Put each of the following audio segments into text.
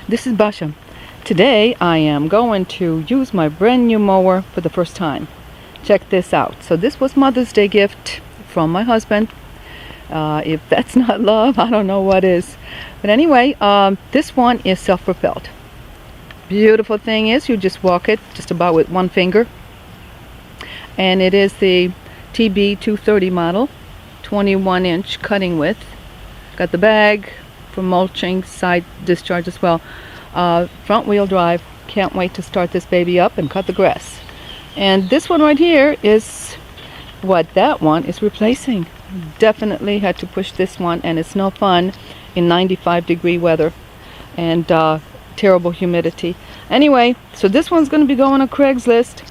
This is Basha. Today I am going to use my brand new mower for the first time. Check this out. So this was Mother's Day gift from my husband. If that's not love, I don't know what is. But anyway, this one is self-propelled. Beautiful thing is you just walk it just about with one finger. And it is the TB230 model, 21-inch cutting width. Got the bag for mulching, side discharge as well. Front wheel drive. Can't wait to start this baby up and cut the grass. And this one right here is what that one is replacing. Definitely had to push this one, and it's no fun in 95-degree weather and terrible humidity. Anyway, so this one's going to be going on Craigslist.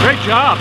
Great job.